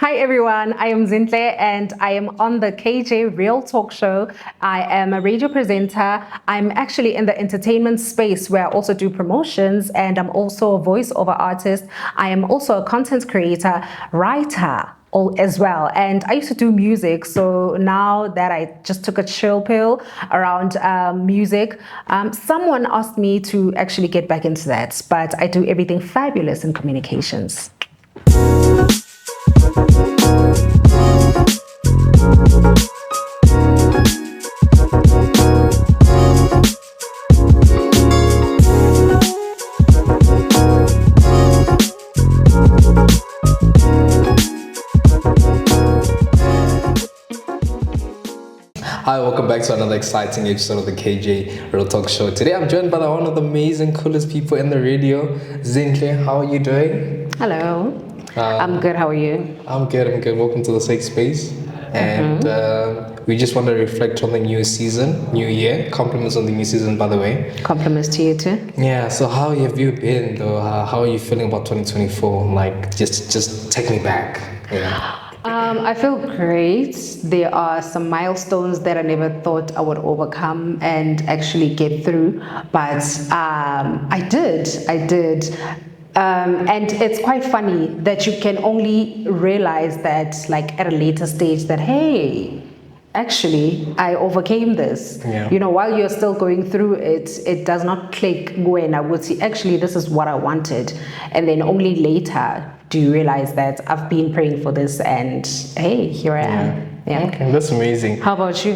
Hi everyone, I am Zinhle and I am on the KJ Real Talk show. I am a radio presenter. I'm actually in the entertainment space where I also do promotions, and I'm also a voiceover artist. I am also a content creator, writer as well, and I used to do music. So now that I just took a chill pill around music, someone asked me to actually get back into that, but I do everything fabulous in communications. Hi, welcome back to another exciting episode of the KJ Real Talk show. Today I'm joined by one of the amazing, coolest people in the radio, Zinhle. How are you doing? Hello. I'm good. How are you? I'm good. Welcome to the safe space. And we just want to reflect on the new season, new year. Compliments on the new season, by the way. Compliments to you too. Yeah, so how have you been though? How are you feeling about 2024? Like, just take me back. Yeah. I feel great. There are some milestones that I never thought I would overcome and actually get through, but I did. And it's quite funny that you can only realize that like at a later stage that, hey, actually I overcame this. Yeah. You know, while you're still going through it, it does not click when I would see, actually, this is what I wanted. And then only later do you realize that I've been praying for this and hey, here I am. Yeah. Okay, that's amazing. How about you?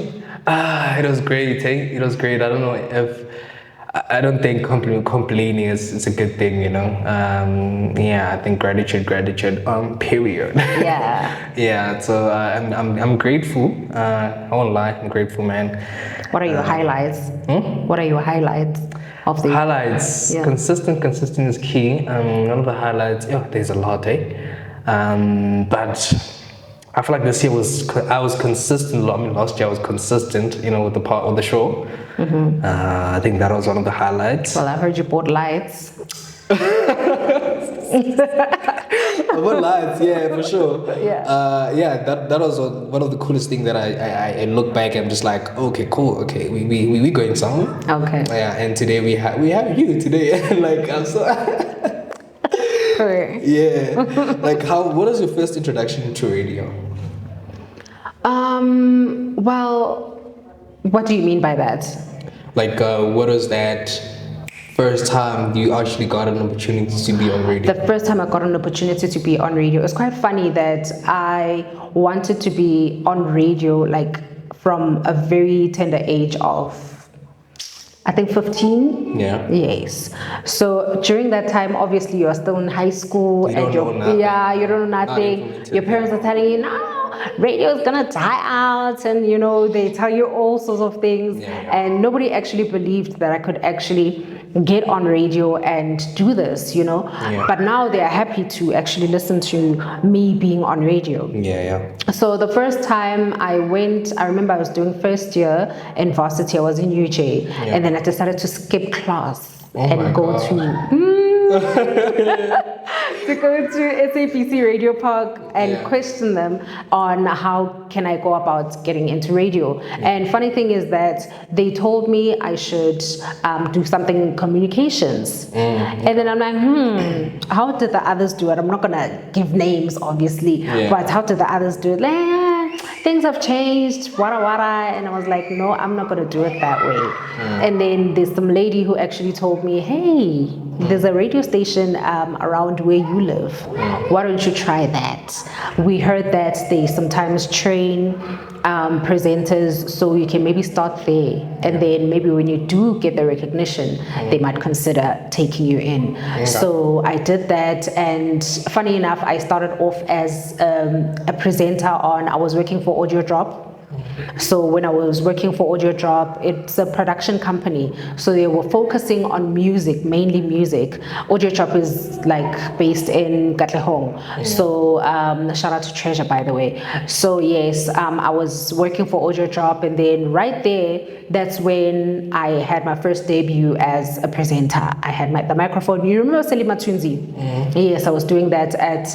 It was great. It was great. I don't know if I don't think complaining is a good thing, you know. I think gratitude. Period. Yeah. Yeah. So I'm grateful. I won't lie. I'm grateful, man. What are your highlights? What are your highlights of the highlights? Yeah. Consistent is key. One of the highlights. There's a lot, but I feel like this year I was consistent. I mean, last year I was consistent, with the part of the show. I think that was one of the highlights. Well, I heard you bought lights. About lights, yeah, for sure. Yeah. That was one of the coolest things that I look back and I'm just like, okay, cool, okay, we going somewhere. Okay. Yeah, and today we have you today. Like I'm so. Correct. Yeah. Like what was your first introduction to radio? Well, what do you mean by that? Like, what was that first time you actually got an opportunity to be on radio? The first time I got an opportunity to be on radio, it's quite funny that I wanted to be on radio like from a very tender age of, I think 15. Yeah. Yes. So during that time, obviously you're still in high school You don't know nothing. you don't know nothing. Your parents are telling you, no, radio is gonna die out, and they tell you all sorts of things. Yeah. And nobody actually believed that I could actually get on radio and do this, Yeah. But now they are happy to actually listen to me being on radio. Yeah. So the first time I remember I was doing first year in varsity. I was in UJ, and then I decided to skip class and go to go to SAPC Radio Park and question them on how can I go about getting into radio. And funny thing is that they told me I should do something in communications. And then I'm like, how did the others do it? I'm not gonna give names, obviously, but how did the others do it? Like, things have changed, wada. And I was like, no, I'm not gonna do it that way. And then there's some lady who actually told me, hey, there's a radio station around where you live. Why don't you try that? We heard that they sometimes train presenters, so you can maybe start there, and then maybe when you do get the recognition, they might consider taking you in. So I did that, and funny enough, I started off as a presenter I was working for Audio Drop. So when I was working for Audio Drop, it's a production company. So they were focusing on music, mainly music. Audio Drop is like based in Katlehong. So shout out to Treasure, by the way. So yes, I was working for Audio Drop, and then right there, that's when I had my first debut as a presenter. I had the microphone. You remember Selima Tunzi? Yes, I was doing that at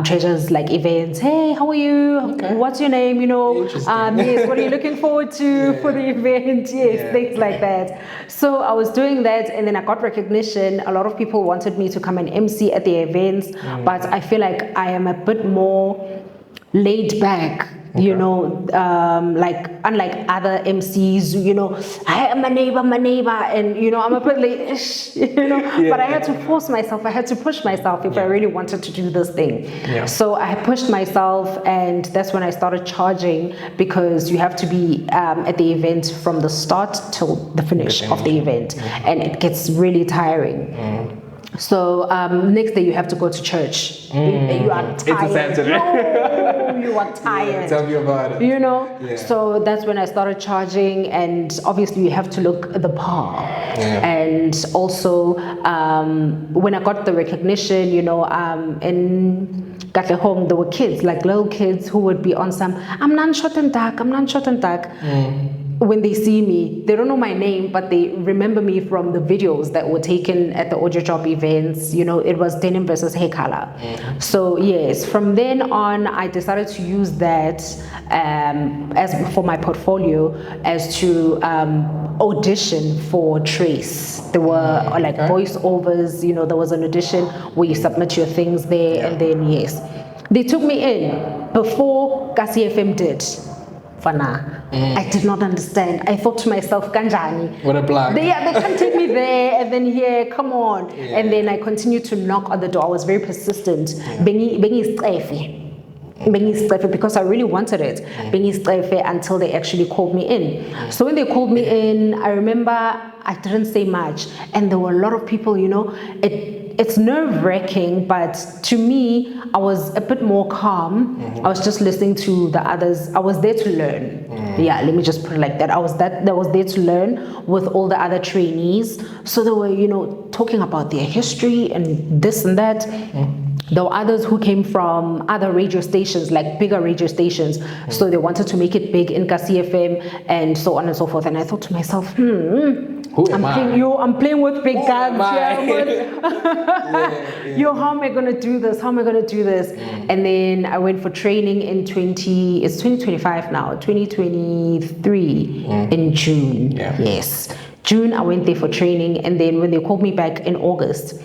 Treasure's like events. Hey, how are you? Okay. What's your name? You know, yes, what are you looking forward to for the event? Yes, things like that. So I was doing that, and then I got recognition. A lot of people wanted me to come and MC at the events, but I feel like I am a bit more laid back. You know, like unlike other MCs, you know, I am my neighbor, and you know, I'm a bit like, you know, but I had to force myself, I had to push myself if I really wanted to do this thing. So I pushed myself, and that's when I started charging, because you have to be at the event from the start till the finish of the event, and it gets really tiring. So next day you have to go to church. You are tired. It's a Saturday. No, you are tired. Tell me about it. You know. So that's when I started charging, and obviously you have to look at the par. And also when I got the recognition, you know, in Katlehong, there were kids, like little kids, who would be on some, I'm not short and dark. When they see me, they don't know my name, but they remember me from the videos that were taken at the Audio Drop events. You know, it was Denim versus Hair Color. So yes, from then on, I decided to use that as for my portfolio, as to audition for Trace. There were like voiceovers. You know, there was an audition where you submit your things there, and then yes, they took me in before Kasie FM did. I did not understand. I thought to myself, Kanjani. What a plug. They can't take me there and then here, come on. And then I continued to knock on the door. I was very persistent. Bengi because I really wanted it. Until they actually called me in. So when they called me in, I remember I didn't say much. And there were a lot of people, you know, it's nerve-wracking, but to me, I was a bit more calm. I was just listening to the others. I was there to learn. Let me just put it like that. I was there to learn with all the other trainees. So they were, you know, talking about their history and this and that. There were others who came from other radio stations, like bigger radio stations. So they wanted to make it big in Kasie FM and so on and so forth. And I thought to myself, I'm playing with big guns. How am I gonna do this? And then I went for training in 2025 now, 2023 in June. Yes, June I went there for training, and then when they called me back in August,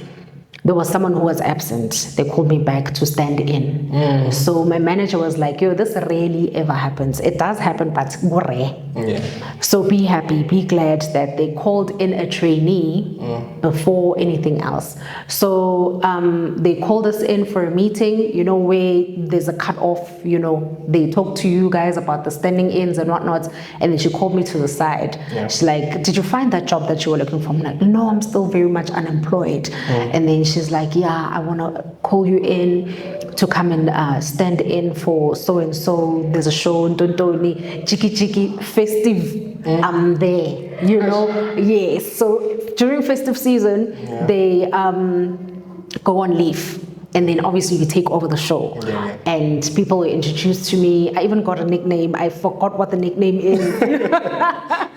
there was someone who was absent. They called me back to stand in. So my manager was like, yo, this rarely ever happens. It does happen, but rare. So be happy, be glad that they called in a trainee before anything else. So they called us in for a meeting, you know, where there's a cut-off, you know, they talk to you guys about the standing ins and whatnot. And then she called me to the side. She's like, did you find that job that you were looking for? I'm like, no, I'm still very much unemployed. And then she's like, yeah, I want to call you in to come and stand in for so-and-so. There's a show, Ntontoni, Chiki festive. I'm there, you know. Yes, so during festive season, they go on leave. And then obviously you take over the show. And people were introduced to me. I even got a nickname. I forgot what the nickname is.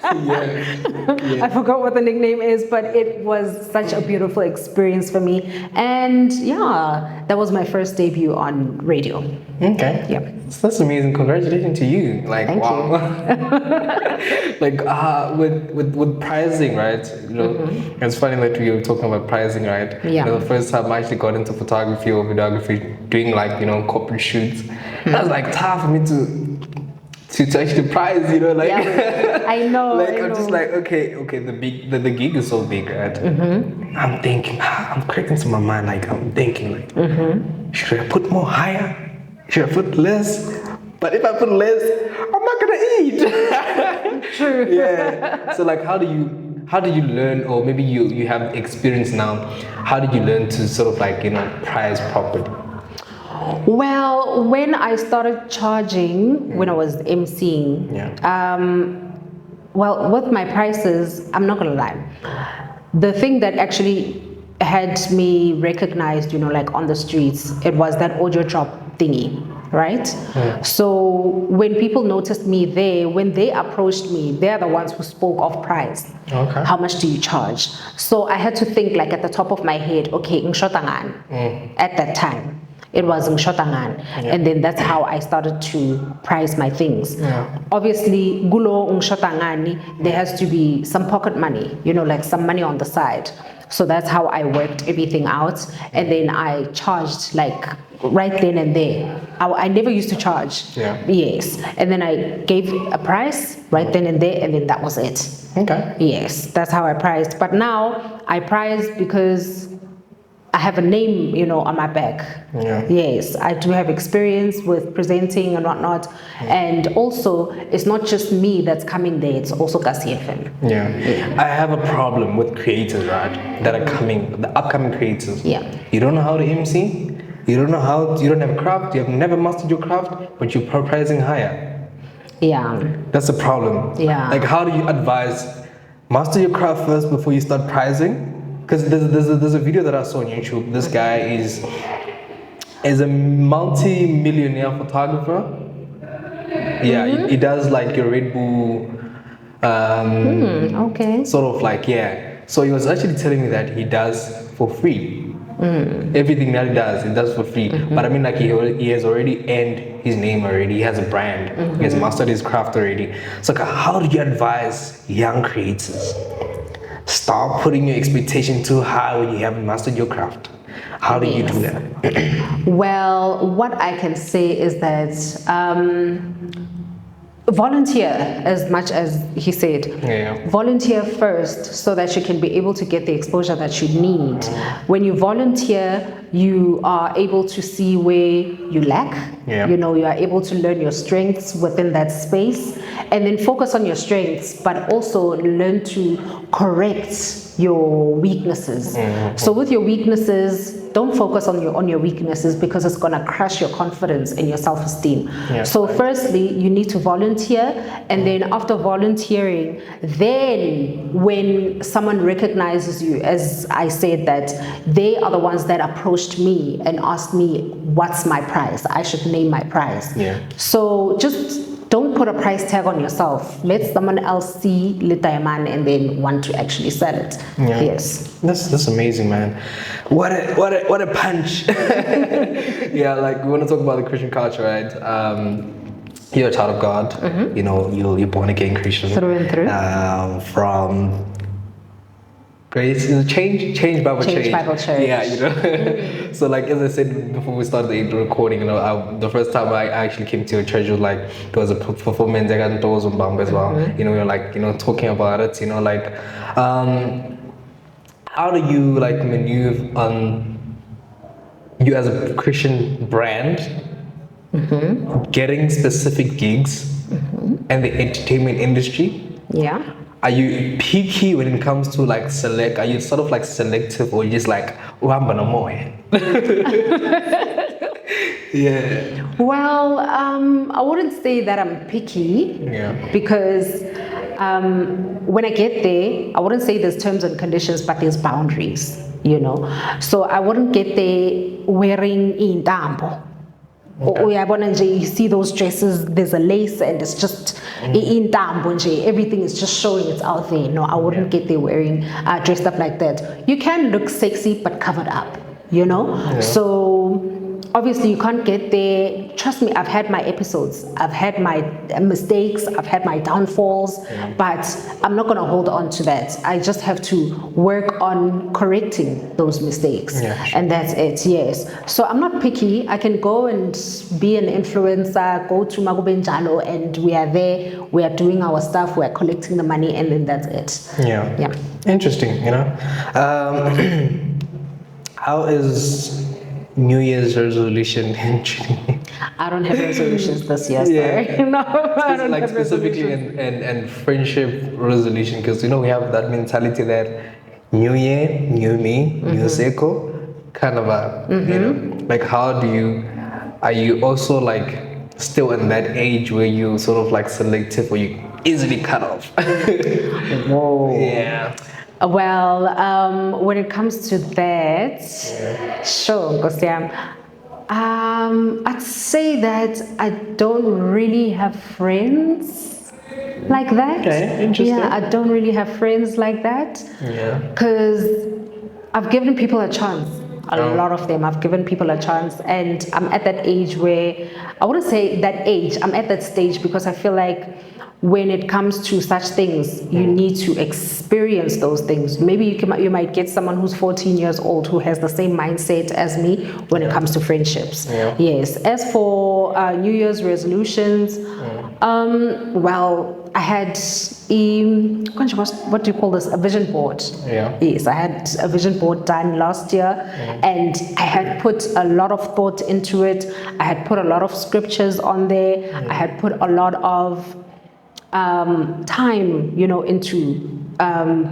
I forgot what the nickname is, but it was such a beautiful experience for me. And yeah, that was my first debut on radio. Okay. Yeah. So that's amazing. Congratulations to you. Like, Thank wow. Like with pricing, right? You know, it's funny that we were talking about pricing, right? Yeah. You know, the first time I actually got into photography or videography, doing like, you know, corporate shoots, that was like tough for me to actually price, you know, like I know. like I'm just like, okay, the gig is so big, right? I'm thinking, I'm cracking to my mind, like I'm thinking like, should I put more higher? Should I put less? But if I put less, I'm not gonna eat. True. Yeah. So like, how do you learn, or maybe you have experience now, how did you learn to sort of like, you know, price properly? Well, when I started charging, when I was emceeing, well, with my prices, I'm not gonna lie. The thing that actually had me recognized, like on the streets, it was that audio drop thingy, right? So when people noticed me there, when they approached me, they're the ones who spoke of price. Okay. How much do you charge? So I had to think like at the top of my head, okay, Ngshotangan. At that time. It was Ngshotangan. And then that's how I started to price my things. Obviously, gulo Ngshotangan, there has to be some pocket money, like some money on the side. So that's how I worked everything out. And then I charged like right then and there. I never used to charge. Yes. And then I gave a price right then and there, and then that was it. Okay. Yes, that's how I priced. But now I price because I have a name, on my back. Yes, I do have experience with presenting and whatnot. And also, it's not just me that's coming there, it's also Kasie FM. I have a problem with creators, right? That are coming, the upcoming creators. You don't know how to MC, you don't have a craft, you have never mastered your craft, but you're pricing higher. That's the problem. Like, how do you advise, master your craft first before you start pricing? Because there's a video that I saw on YouTube. This guy is a multi-millionaire photographer. He does like your Red Bull, sort of like, So he was actually telling me that he does for free. Everything that he does for free. But I mean, like he has already earned his name already. He has a brand. He has mastered his craft already. So how do you advise young creators? Stop putting your expectation too high when you haven't mastered your craft. How do you do that? Well, what I can say is that volunteer as much as he said. Volunteer first so that you can be able to get the exposure that you need. When you volunteer, you are able to see where you lack. You are able to learn your strengths within that space and then focus on your strengths, but also learn to correct your weaknesses. So with your weaknesses, don't focus on your weaknesses because it's gonna crush your confidence and your self-esteem. So firstly, you need to volunteer, and then after volunteering, then when someone recognizes you, as I said, that they are the ones that approached me and asked me, what's my price? I should name my price. So just don't put a price tag on yourself. Let someone else see Litaiman and then want to actually sell it. Yes. That's amazing, man. What a punch. Like we want to talk about the Christian culture, right? You're a child of God. You're born again Christian. Through and through. From Grace, change Bible Church. So like as I said before we started the recording, the first time I actually came to your church was like there was a performance I got those on Bamba as well. We were like talking about it. How do you like maneuver on you as a Christian brand, getting specific gigs and the entertainment industry? Are you picky when it comes to like select? Are you sort of like selective, or you just like Well, I wouldn't say that I'm picky. Because when I get there, I wouldn't say there's terms and conditions, but there's boundaries. So I wouldn't get there wearing in dambo. You see those dresses, there's a lace and it's just in tambunje, everything is just showing, it's out there. No, I wouldn't get there wearing dressed up like that. You can look sexy but covered up, So obviously you can't get there. Trust me, I've had my episodes, I've had my mistakes, I've had my downfalls, but I'm not going to hold on to that. I just have to work on correcting those mistakes. And that's it. Yes. So I'm not picky. I can go and be an influencer, go to Magubenjalo, and we are there, we are doing our stuff, we're collecting the money, and then that's it. Interesting. How is New Year's resolution? I don't have resolutions this year, sorry. No, I don't like have specifically and friendship resolution, because we have that mentality that New Year, new me, new circle, kind of a like how do you are you also like still in that age where you sort of like selective or you easily cut off? Whoa. Yeah. Well, when it comes to that, sure, Nkosi yami. I'd say that I don't really have friends like that. Okay, interesting. Yeah, I don't really have friends like that. Yeah. Because I've given people a chance. A Oh. lot of them. I've given people a chance, and I'm at that age where I wouldn't say that age. I'm at that stage because I feel like when it comes to such things, you need to experience those things. Maybe you might get someone who's 14 years old who has the same mindset as me when it comes to friendships. Yeah. Yes. As for New Year's resolutions, well, I had what do you call this? A vision board. Yeah. Yes, I had a vision board done last year, and I had put a lot of thought into it. I had put a lot of scriptures on there. I had put a lot of time, into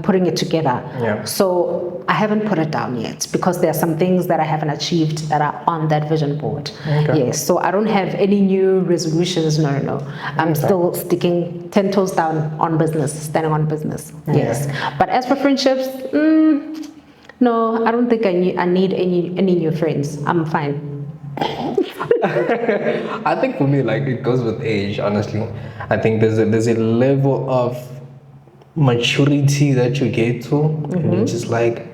putting it together. Yeah. So I haven't put it down yet because there are some things that I haven't achieved that are on that vision board. Okay. Yes. So I don't have any new resolutions. No. I'm still sticking 10 toes down on business, standing on business. Yes. But as for friendships, no, I don't think I need any new friends. I'm fine. I think for me, like it goes with age. Honestly, I think there's a level of maturity that you get to, and you're just like,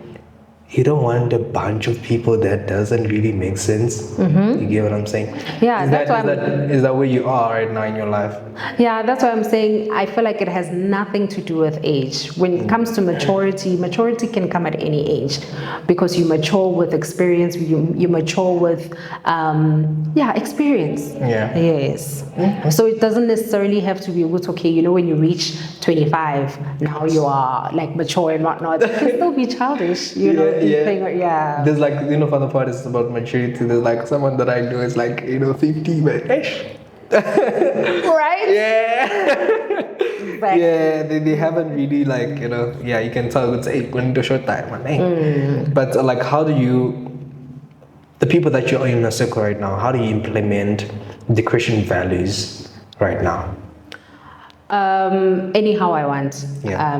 you don't want a bunch of people that doesn't really make sense. You get what I'm saying? Yeah, Is that where you are right now in your life? Yeah, that's why I'm saying I feel like it has nothing to do with age. When it comes to maturity can come at any age because you mature with experience, you mature with, experience. Yeah. Yes. So it doesn't necessarily have to be with, okay, when you reach 25, now you are like mature and whatnot. You can still be childish, Yeah. There's like, for the part is about maturity. There's like someone that I know is like, 50, but right? Yeah. Exactly. Yeah, they haven't really like, you can tell it's going into a short time, man. But like, how do you, the people that you're in a circle right now, how do you implement the Christian values right now? Anyhow I want. Yeah.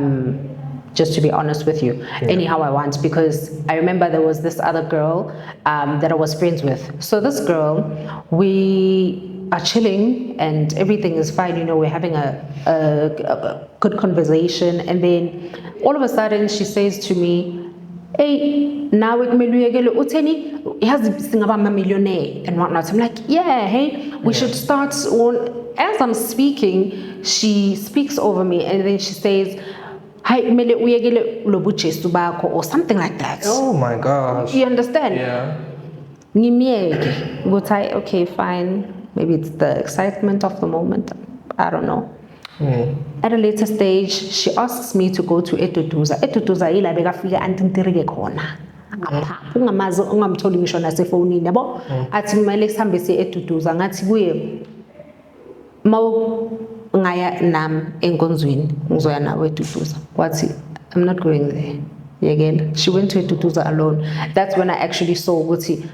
Just to be honest with you, anyhow I want, because I remember there was this other girl that I was friends with. So this girl, we are chilling and everything is fine, we're having a good conversation, and then all of a sudden she says to me, hey, now he has a millionaire and whatnot. I'm like, yeah, hey, we should start on. As I'm speaking, she speaks over me and then she says, hi, or something like that. Oh my gosh. You understand? Yeah. Okay, fine. Maybe it's the excitement of the moment. I don't know. At a later stage, she asks me to go to Etutuza. Etutuza ila bekafika antintirike khona. Apha ungamazi ungamtholi ngisho nasefonini yabo. Athi kumele sihambe siye Etutuza, ngathi kuye ngaya nami enkonzweni ngizoya nawe Etutuza. Wathi I'm not going there. Again, she went to Etutuza alone. That's when I actually saw ukuthi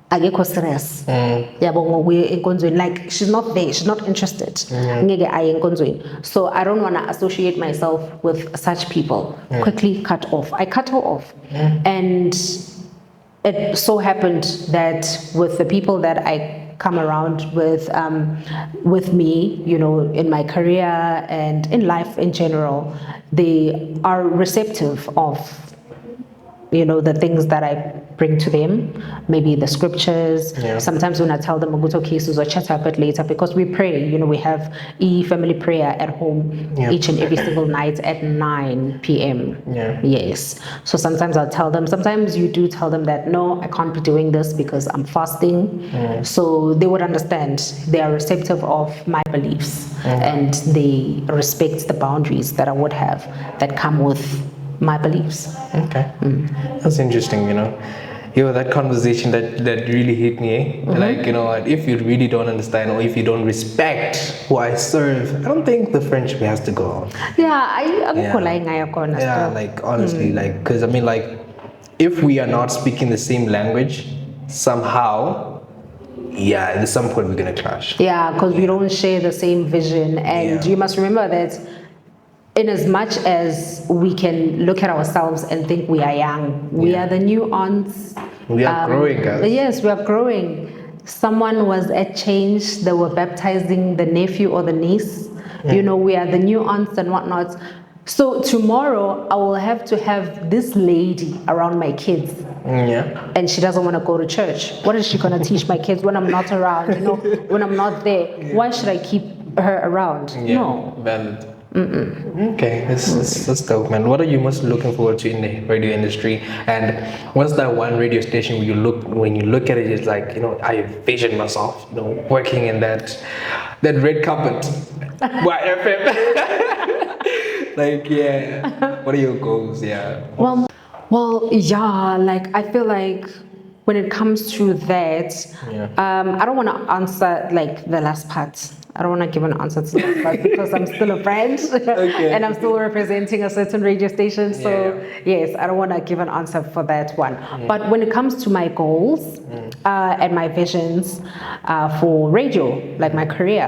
akekho serious. Yabo ngokuye enkonzweni, like she's not there, she's not interested. Ngeke aye enkonzweni. So I don't want to associate myself with such people. Quickly cut off. I cut her off. And it so happened that with the people that I come around with me, in my career and in life in general, they are receptive of the things that I bring to them, maybe the scriptures. Sometimes when I tell them okay, cases or chat a bit later, because we pray, we have family prayer at home each and every single night at 9 p.m. Yes. So sometimes I'll tell them, sometimes you do tell them that no, I can't be doing this because I'm fasting. So they would understand. They are receptive of my beliefs and they respect the boundaries that I would have that come with my beliefs. Okay. That's interesting, that conversation that really hit me, like, if you really don't understand or if you don't respect who I serve, I don't think the friendship has to go on. Like honestly, like, because I mean, like, if we are not speaking the same language, somehow yeah, at some point we're gonna clash. Yeah, because we don't share the same vision. And you must remember that in as much as we can look at ourselves and think we are young, we are the new aunts. We are growing, guys. Yes, we are growing. Someone was at change, they were baptizing the nephew or the niece. You know, we are the new aunts and whatnot. So tomorrow I will have to have this lady around my kids. Yeah. And she doesn't want to go to church. What is she going to teach my kids when I'm not around? You know, when I'm not there, why should I keep her around? Yeah. No. Valid. Okay, that's dope, man. What are you most looking forward to in the radio industry? And what's that one radio station when you look at it, it's like, you know, I envision myself, you know, working in that red carpet. YFM. Like, yeah. What are your goals? Yeah. Well, yeah. Like I feel like when it comes to that, I don't want to answer like the last part. I don't want to give an answer to that part because I'm still a brand and I'm still representing a certain radio station. So yes, I don't want to give an answer for that one. But when it comes to my goals and my visions for radio, like my career,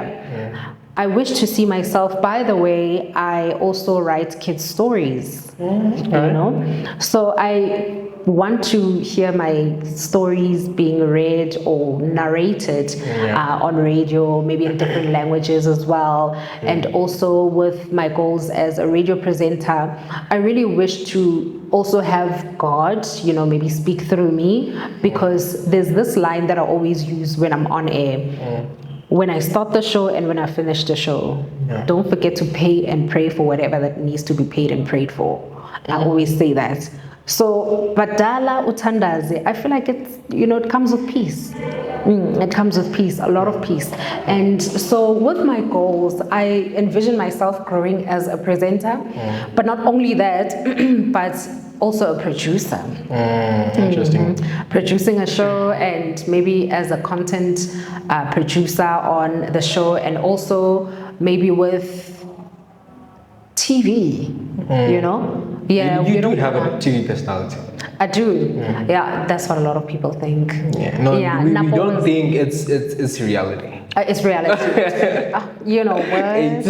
I wish to see myself. By the way, I also write kids' stories. You know, so I want to hear my stories being read or narrated on radio, maybe in different languages as well. And also with my goals as a radio presenter, I really wish to also have God, you know, maybe speak through me, because there's this line that I always use when I'm on air. When I start the show and when I finish the show, don't forget to pay and pray for whatever that needs to be paid and prayed for. I always say that. So, badala utandaze, I feel like it's, you know, it comes with peace. It comes with peace, a lot of peace. And so with my goals, I envision myself growing as a presenter, but not only that, but also a producer. Interesting. Producing a show and maybe as a content producer on the show, and also maybe with TV, you know? Yeah, you do have a TV personality. I do. Yeah, that's what a lot of people think. Yeah, no, we don't think it's reality. It's reality. You know what?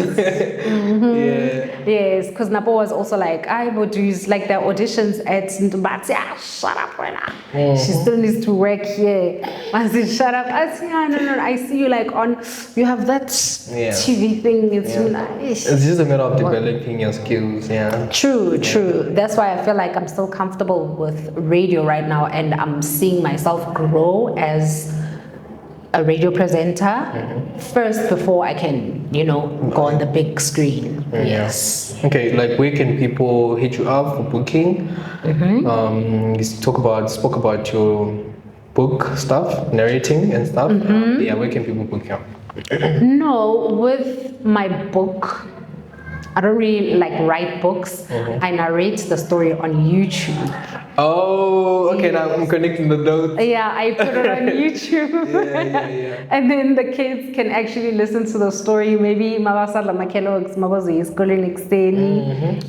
Yes, because Napo was also like, I would use like their auditions at Ndumbati. Shut up, Rena. She still needs to work here. I said, shut up. I said, no. I see you like on, you have that TV thing. It's nice. It's just a matter of developing your skills. Yeah. True. That's why I feel like I'm still comfortable with radio right now, and I'm seeing myself grow as a radio presenter first before I can, you know, go on the big screen. Yes. Okay, like where can people hit you up for booking? You spoke about your book stuff, narrating and stuff. Yeah, where can people book you? No, with my book, I don't really like write books. I narrate the story on YouTube. Oh, okay. Now I'm connecting the dots. Yeah, I put it on YouTube. And then the kids can actually listen to the story. Maybe Mabasala Makelogs, Mabazi is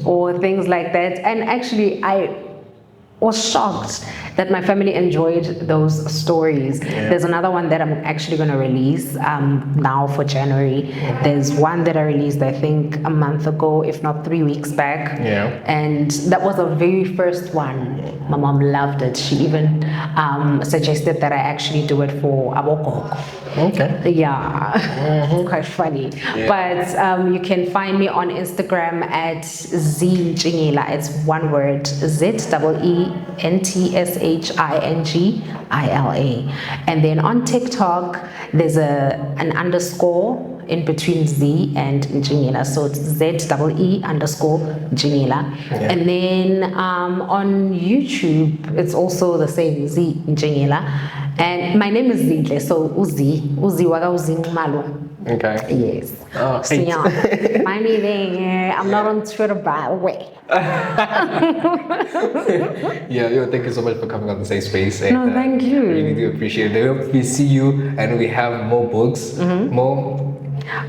or things like that. And actually, I was shocked that my family enjoyed those stories. There's another one that I'm actually going to release now for January. There's one that I released, I think, a month ago, if not 3 weeks back. And that was the very first one. My mom loved it. She even suggested that I actually do it for Aboko. Okay. Yeah, it's quite funny. But you can find me on Instagram at Zinhle Ntshingila. It's one word, ZEENTSHINGILA. And then on TikTok, there's an underscore in between Z and Ntshingila. So it's ZEE_Ntshingila. And then on YouTube, it's also the same, Z Ntshingila. And my name is Zinhle, so Uzi Waga Uzi Malo. Okay. Yes. So yeah, find me there. I'm not on Twitter, by the way. Thank you so much for coming on the safe space. And, no, thank you. I really do appreciate it. I hope we see you and we have more books,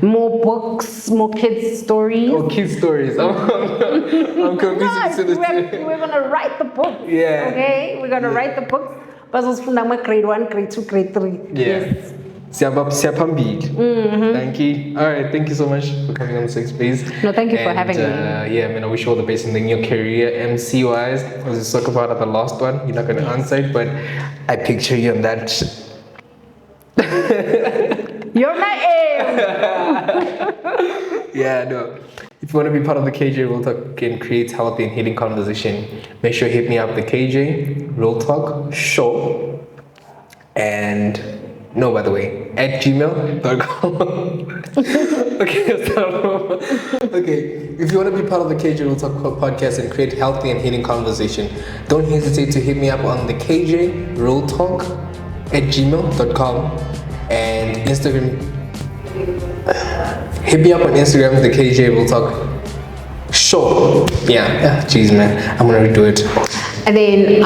more books, more kids' stories. Oh, kids' stories. I'm confused. We're gonna write the book. Yeah. Okay, we're gonna write the books. But it's from grade 1, grade 2, grade 3. Yeah. Yes. Siyapambili. Thank you. All right, thank you so much for coming on the Safe Space. No, thank you for having me. Yeah, I wish you all the best in your career, MC wise. As you spoke about at the last one, you're not going to answer it, but I picture you on that. You're my aim. Yeah, no. If you want to be part of the KJ Real Talk and create healthy and healing conversation, make sure you hit me up the KJ Real Talk Show. And no, by the way, at gmail.com. Okay, if you want to be part of the KJ Real Talk podcast and create healthy and healing conversation, don't hesitate to hit me up on the KJ Real Talk at gmail.com and Instagram. Hit me up on Instagram, the KJ Real Talk Show. Yeah, jeez, man, I'm gonna redo it. And then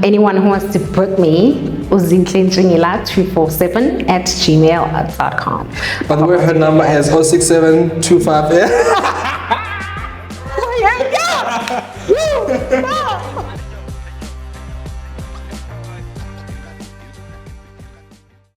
anyone who wants to book me, Zinhle Ntshingila 247 at gmail.com. By the way, her number is 06725.